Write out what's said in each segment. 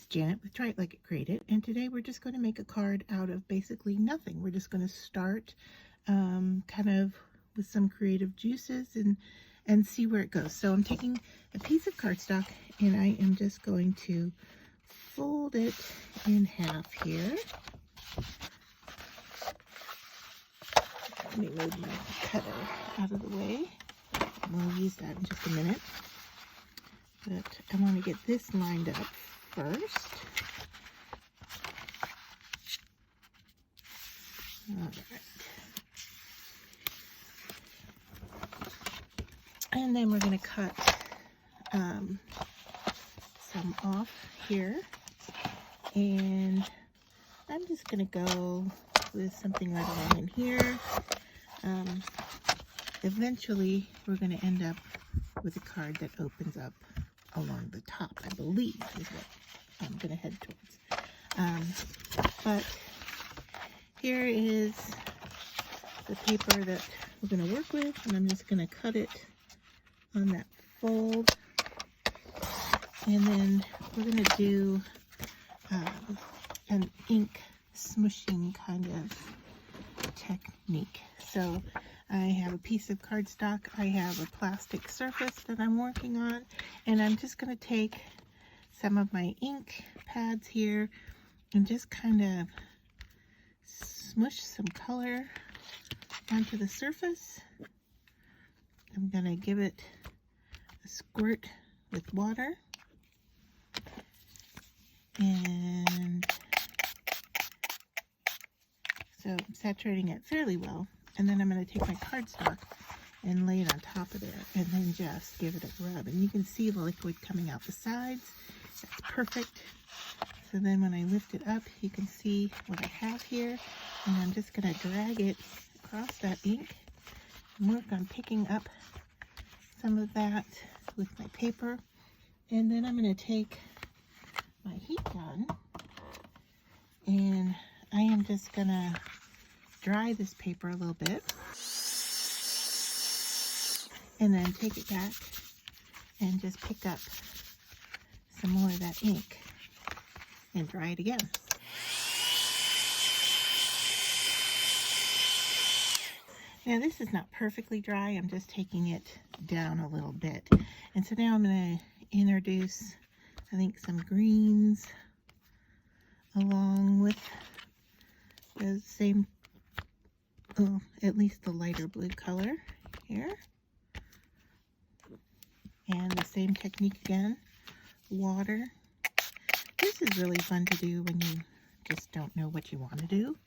Janet with Try It Like It Created, and today we're just going to make a card out of basically nothing. We're just going to start kind of with some creative juices and see where it goes. So I'm taking a piece of cardstock and I am just going to fold it in half here. Let me move my cutter out of the way. We'll use that in just a minute. But I want to get this lined up first. All right. And then we're going to cut some off here. And I'm just going to go with something right along in here. Eventually, we're going to end up with a card that opens up along the top, I believe, is what I'm going to head towards. But here is the paper that we're going to work with, and I'm just going to cut it on that fold. And then we're going to do an ink smushing kind of technique. So I have a piece of cardstock, I have a plastic surface that I'm working on, and I'm just going to take some of my ink pads here and just kind of smush some color onto the surface. I'm going to give it a squirt with water, and so I'm saturating it fairly well. And then I'm going to take my cardstock and lay it on top of there and then just give it a rub. And you can see the liquid coming out the sides. That's perfect. So then when I lift it up, you can see what I have here. And I'm just going to drag it across that ink and work on picking up some of that with my paper. And then I'm going to take my heat gun and I am just going to dry this paper a little bit and then take it back and just pick up some more of that ink and dry it again. Now this is not perfectly dry, I'm just taking it down a little bit. And so now I'm going to introduce, I think, some greens along with the same, at least the lighter blue color here. And the same technique again, water. This is really fun to do when you just don't know what you want to do.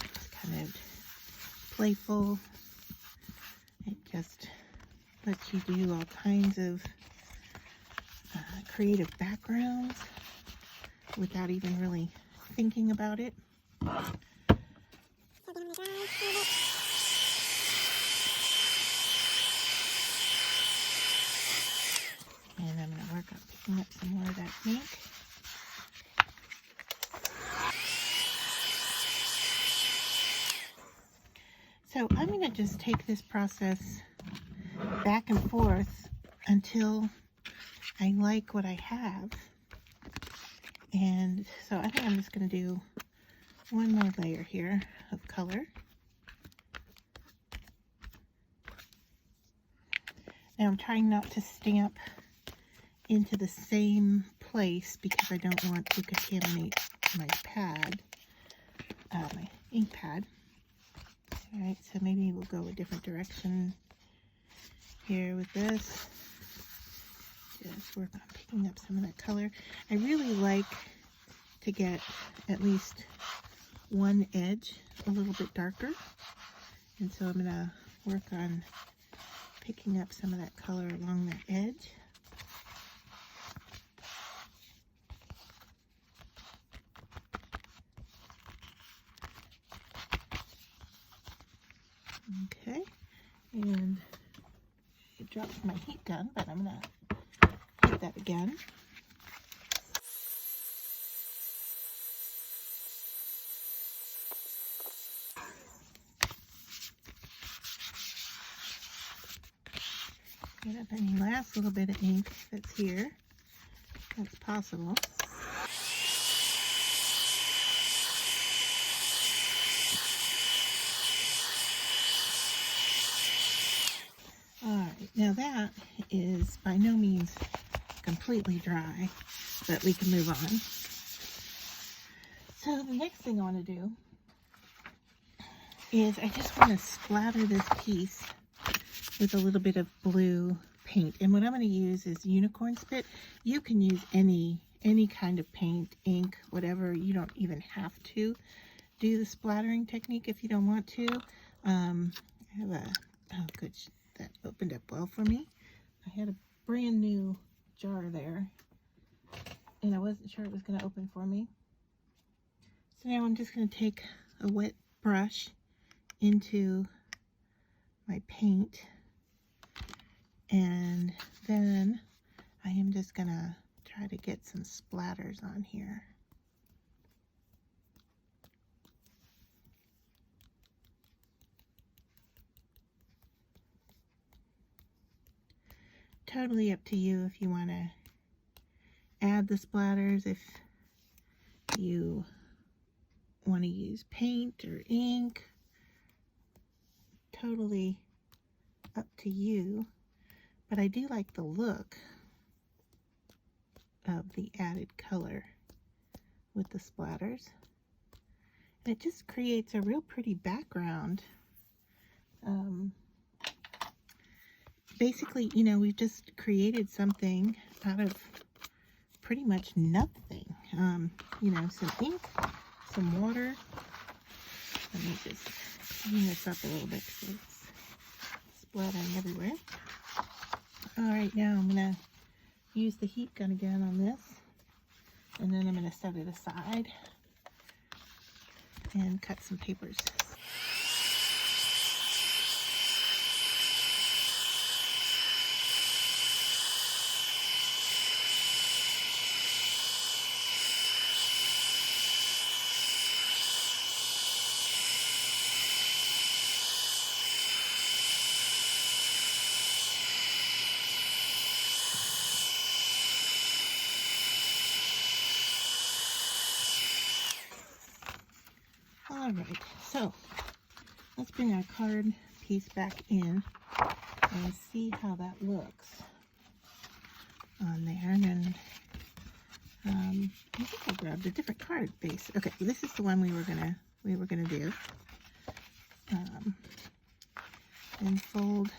It's kind of playful. It just lets you do all kinds of creative backgrounds without even really thinking about it. And I'm going to work on picking up some more of that ink. So I'm going to just take this process back and forth until I like what I have. And so I think I'm just going to do one more layer here of color. Now I'm trying not to stamp into the same place because I don't want to contaminate my pad, my ink pad. Alright, so maybe we'll go a different direction here with this. Just work on picking up some of that color. I really like to get at least one edge a little bit darker. And so I'm going to work on picking up some of that color along that edge. Okay, and it dropped my heat gun, but I'm going to hit that again. Get up any last little bit of ink that's here. That's possible. Alright, now that is by no means completely dry, but we can move on. So the next thing I want to do is I just want to splatter this piece with a little bit of blue paint. And what I'm going to use is unicorn spit. You can use any kind of paint, ink, whatever. You don't even have to do the splattering technique if you don't want to. I have a, oh good, that opened up well for me. I had a brand new jar there and I wasn't sure it was going to open for me. So now I'm just going to take a wet brush into my paint, and then I am just going to try to get some splatters on here. Totally up to you if you want to add the splatters, if you want to use paint or ink. Totally up to you, but I do like the look of the added color with the splatters. And it just creates a real pretty background. Basically, you know, we've just created something out of pretty much nothing. You know, some ink, some water. Let me just clean this up a little bit because it's splattering everywhere. Alright, now I'm going to use the heat gun again on this. And then I'm going to set it aside and cut some papers. Alright, so let's bring our card piece back in and see how that looks on there. And I think I grabbed a different card base. Okay, this is the one we were gonna do. And fold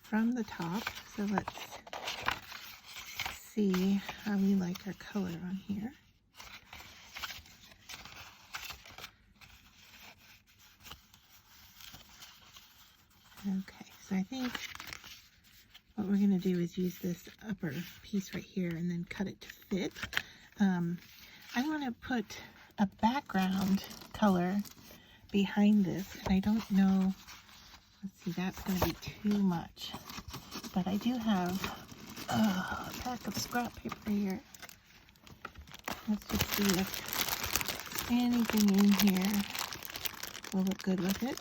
from the top. So let's see how we like our color on here. Okay, so I think what we're going to do is use this upper piece right here and then cut it to fit. I want to put a background color behind this, and I don't know, let's see, that's going to be too much. But I do have a pack of scrap paper here. Let's just see if anything in here will look good with it.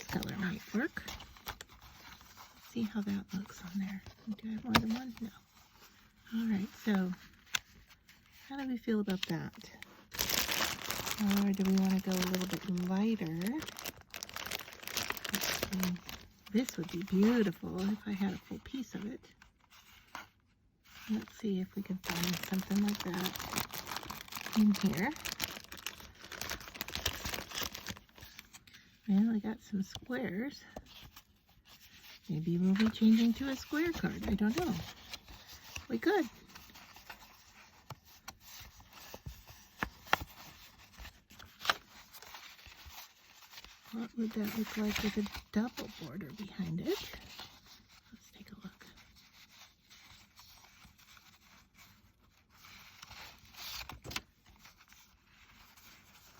Color might work. Let's see how that looks on there. Do I have more than one? No. Alright, so how do we feel about that? Or do we want to go a little bit lighter? This would be beautiful if I had a full piece of it. Let's see if we can find something like that in here. Well, I got some squares. Maybe we'll be changing to a square card. I don't know. We could. What would that look like with a double border behind it? Let's take a look.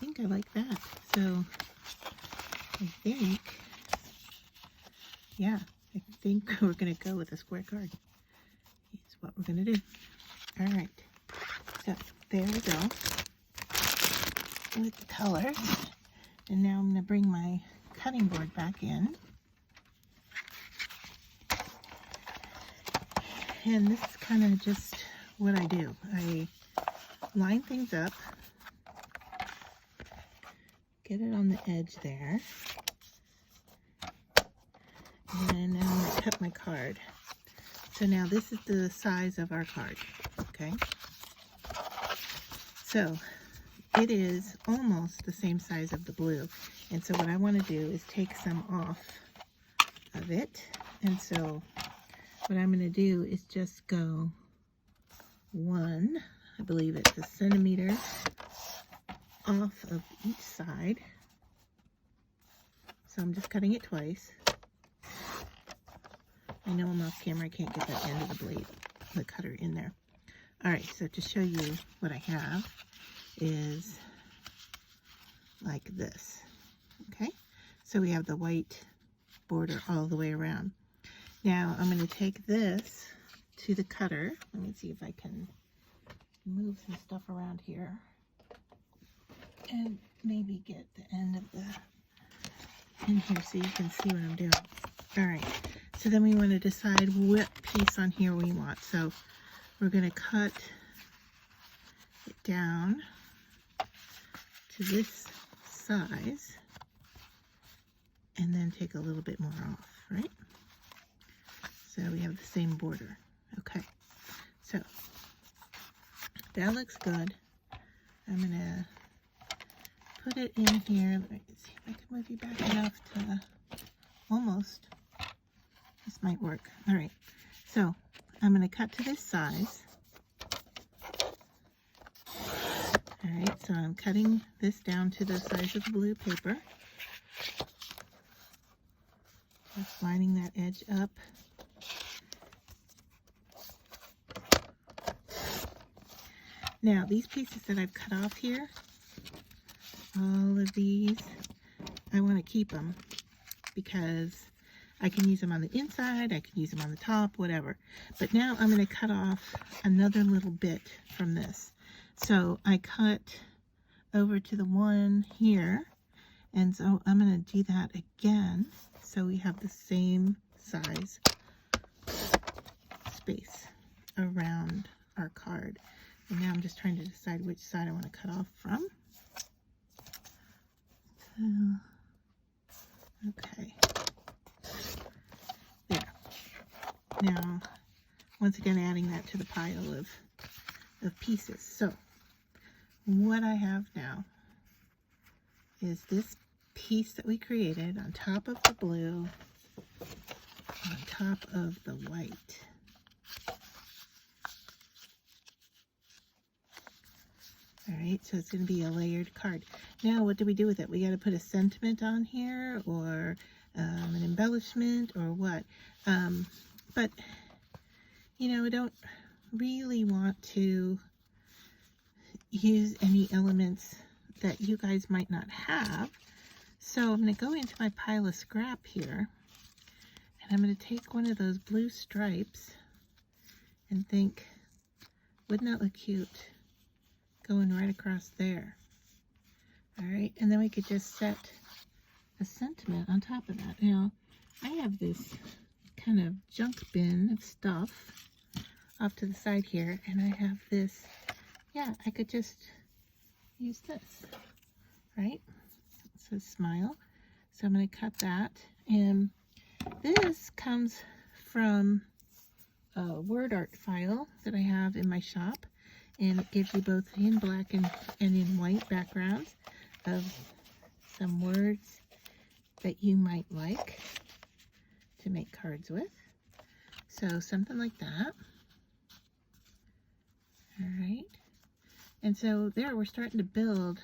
I think I like that. So I think, yeah, I think we're going to go with a square card. It's what we're going to do. All right, so there we go with the colors. And now I'm going to bring my cutting board back in. and this is kind of just what I do. I line things up, get it on the edge there, and now I'm going to cut my card. So now this is the size of our card, okay? So it is almost the same size of the blue, and so what I want to do is take some off of it, and so what I'm going to do is just go one, I believe it's a centimeter off of each side. So I'm just cutting it twice. I know I'm off camera, I can't get that end of the blade, the cutter in there. Alright, so to show you what I have is like this. Okay, so we have the white border all the way around. Now I'm going to take this to the cutter. Let me see if I can move some stuff around here and maybe get the end of the in here so you can see what I'm doing. Alright, so then we want to decide what piece on here we want. So we're going to cut it down to this size and then take a little bit more off, right? So we have the same border. Okay, so that looks good. I'm gonna put it in here. Let me see if I can move you back enough to almost. This might work. All right, so I'm gonna cut to this size. All right, so I'm cutting this down to the size of the blue paper. Just lining that edge up. Now, these pieces that I've cut off here, all of these, I want to keep them because I can use them on the inside, I can use them on the top, whatever. But now I'm going to cut off another little bit from this. So I cut over to the one here, and so I'm going to do that again so we have the same size space around our card. And now I'm just trying to decide which side I want to cut off from. So, okay. There. Now, once again, adding that to the pile of pieces. So, what I have now is this piece that we created on top of the blue, on top of the white. All right, so it's going to be a layered card. Now, what do we do with it? We got to put a sentiment on here, or an embellishment, or what? But, you know, I don't really want to use any elements that you guys might not have. So I'm going to go into my pile of scrap here, and I'm going to take one of those blue stripes and think, wouldn't that look cute? Going right across there. All right, and then we could just set a sentiment on top of that. Now, I have this kind of junk bin of stuff off to the side here, and I have this, yeah, I could just use this, right? It says smile. So I'm going to cut that, and this comes from a word art file that I have in my shop. And it gives you both in black and in white backgrounds of some words that you might like to make cards with. So something like that. All right. And so there we're starting to build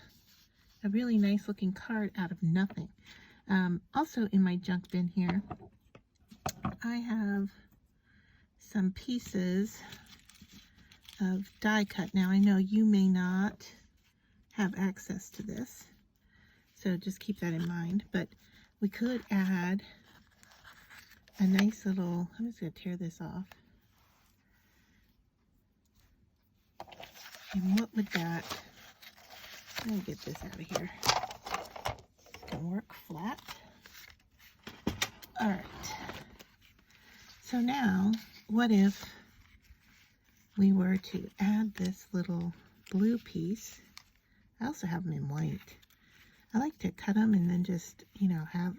a really nice looking card out of nothing. Also in my junk bin here, I have some pieces of die cut. Now I know you may not have access to this, so just keep that in mind, but we could add a nice little, I'm just going to tear this off, and what would that, let me get this out of here, it can work flat. Alright, so now what if we were to add this little blue piece, I also have them in white. I like to cut them and then just, you know, have,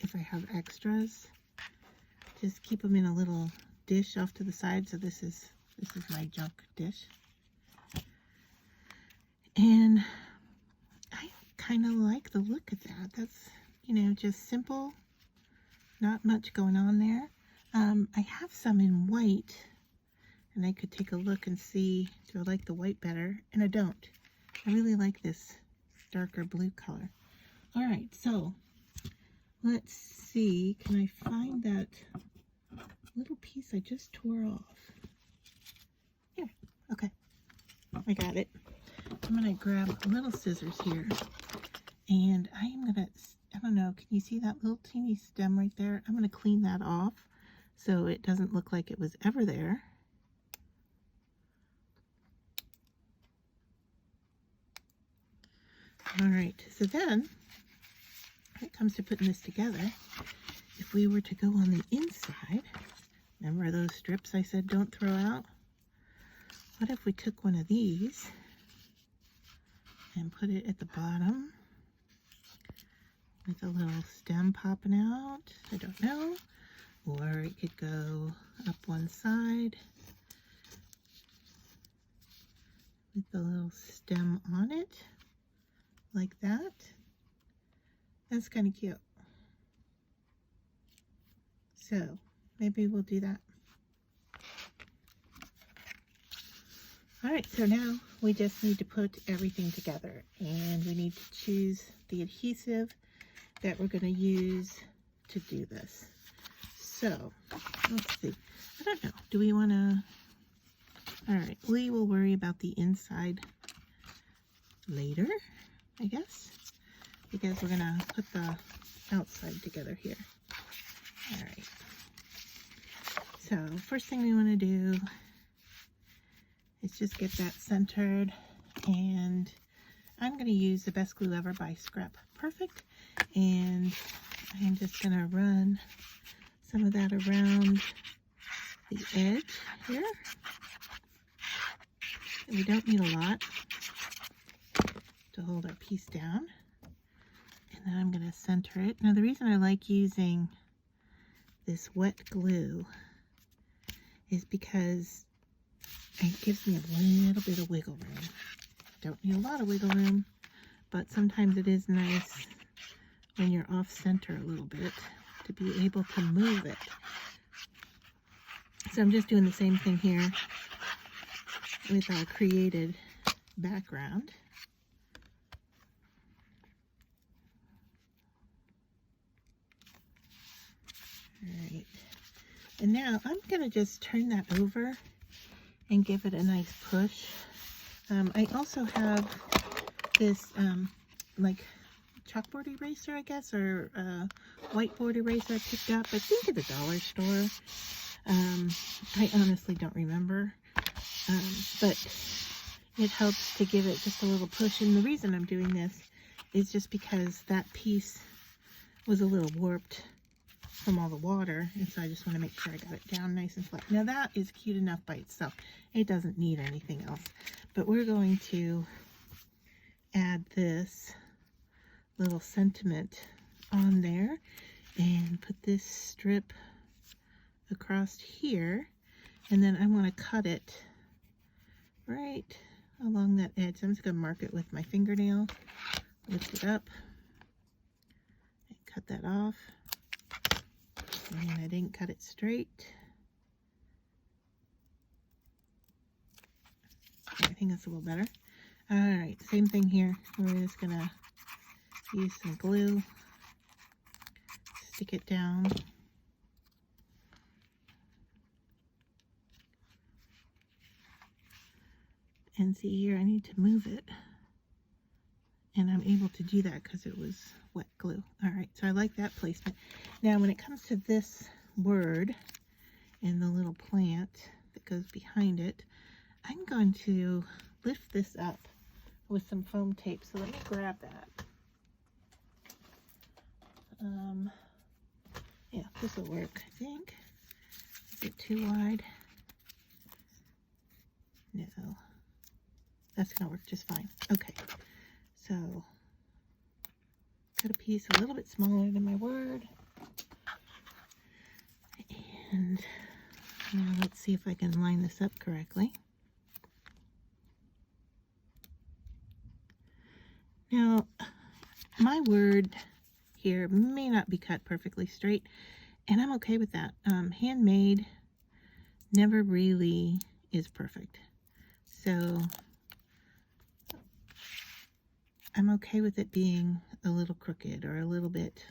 if I have extras, just keep them in a little dish off to the side. So this is my junk dish. And I kind of like the look of that. That's, you know, just simple, not much going on there. I have some in white, and I could take a look and see, do I like the white better? And I don't. I really like this darker blue color. All right, so let's see. Can I find that little piece I just tore off? Here, okay, I got it. I'm gonna grab little scissors here, and I'm gonna, I don't know, can you see that little teeny stem right there? I'm gonna clean that off so it doesn't look like it was ever there. All right, so then when it comes to putting this together, if we were to go on the inside, remember those strips I said don't throw out? What if we took one of these and put it at the bottom with a little stem popping out? I don't know. Or it could go up one side with the little stem on it, like that. That's kind of cute. So maybe we'll do that. All right, so now we just need to put everything together, and we need to choose the adhesive that we're going to use to do this. So let's see. I don't know. Do we want to? All right, we will worry about the inside later, I guess, because we're going to put the outside together here. All right. So first thing we want to do is just get that centered, and I'm going to use the Best Glue Ever by Scraperfect, and I'm just going to run some of that around the edge here. We don't need a lot to hold our piece down. And then I'm going to center it. Now the reason I like using this wet glue is because it gives me a little bit of wiggle room. Don't need a lot of wiggle room, but sometimes it is nice when you're off center a little bit to be able to move it. So I'm just doing the same thing here with our created background. All right, and now I'm going to just turn that over and give it a nice push. I also have this like chalkboard eraser, I guess, or whiteboard eraser I picked up, I think at the dollar store. I honestly don't remember, but it helps to give it just a little push. And the reason I'm doing this is just because that piece was a little warped from all the water, and so I just want to make sure I got it down nice and flat. Now that is cute enough by itself. It doesn't need anything else, but we're going to add this little sentiment on there and put this strip across here, and then I want to cut it right along that edge. I'm just going to mark it with my fingernail, lift it up, and cut that off. And I didn't cut it straight. I think that's a little better. All right, same thing here. We're just gonna use some glue, stick it down. And see here, I need to move it. And I'm able to do that because it was wet glue. All right, so I like that placement. Now, when it comes to this word and the little plant that goes behind it, I'm going to lift this up with some foam tape. So let me grab that. Yeah, this will work, I think. Is it too wide? that's going to work just fine. Okay, so got a piece a little bit smaller than my word. And now let's see if I can line this up correctly. Now, my word here may not be cut perfectly straight, and I'm okay with that. Handmade never really is perfect. So I'm okay with it being a little crooked or a little bit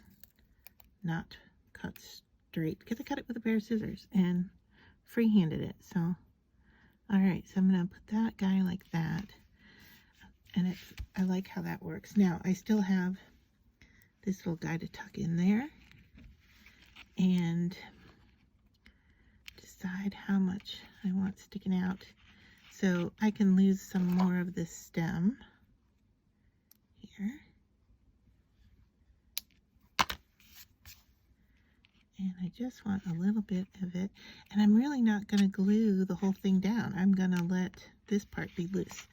not cut straight, because I cut it with a pair of scissors and freehanded it. So, all right, so I'm going to put that guy like that. And I like how that works. Now, I still have this little guy to tuck in there and decide how much I want sticking out. So I can lose some more of this stem here. And I just want a little bit of it. And I'm really not going to glue the whole thing down. I'm going to let this part be loose.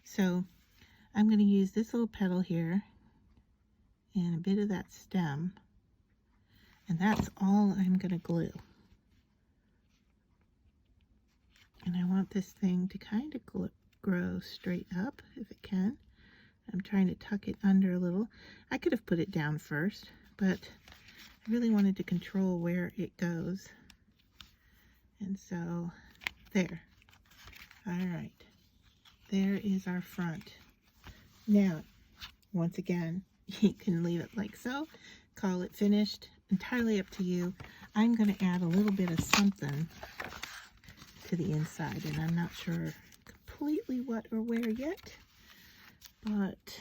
So I'm going to use this little petal here and a bit of that stem. And that's all I'm going to glue. And I want this thing to kind of grow straight up if it can. I'm trying to tuck it under a little. I could have put it down first, but I really wanted to control where it goes. And so, there. All right. There is our front. Now, once again, you can leave it like so. Call it finished. Entirely up to you. I'm going to add a little bit of something to the inside, and I'm not sure completely what or where yet, but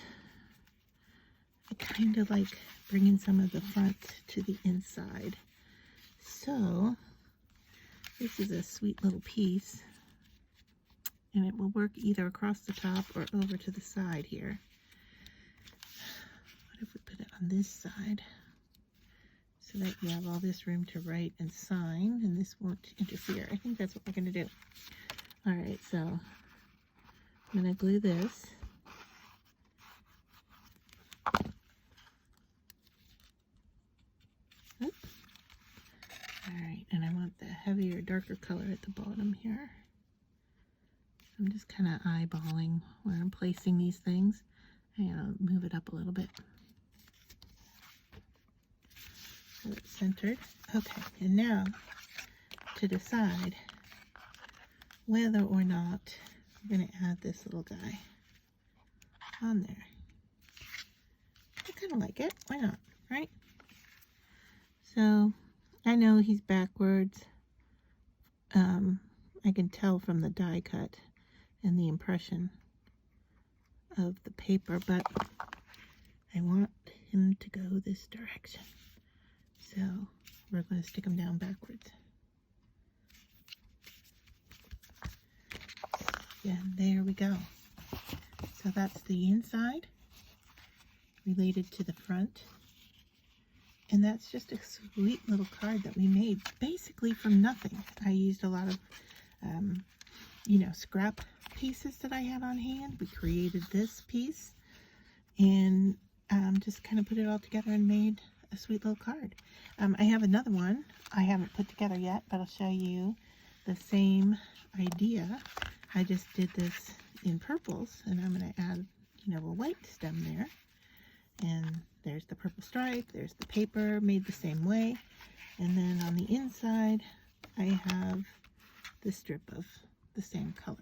I kind of like bringing some of the front to the inside. So this is a sweet little piece, and it will work either across the top or over to the side here. What if we put it on this side so that you have all this room to write and sign, and this won't interfere? I think that's what we're going to do. All right, so I'm going to glue this. Oop. All right, and I want the heavier, darker color at the bottom here. I'm just kind of eyeballing where I'm placing these things. I'm going to move it up a little bit so it's centered. Okay, and now to decide whether or not we're going to add this little guy on there. I kind of like it. Why not, right? So I know he's backwards. I can tell from the die cut and the impression of the paper, but I want him to go this direction. So we're going to stick him down backwards. And there we go. So that's the inside related to the front. And that's just a sweet little card that we made basically from nothing. I used a lot of, scrap pieces that I had on hand. We created this piece and just kind of put it all together and made a sweet little card. I have another one I haven't put together yet, but I'll show you the same idea. I just did this in purples, and I'm going to add, a white stem there. And there's the purple stripe, there's the paper made the same way. And then on the inside, I have the strip of the same color.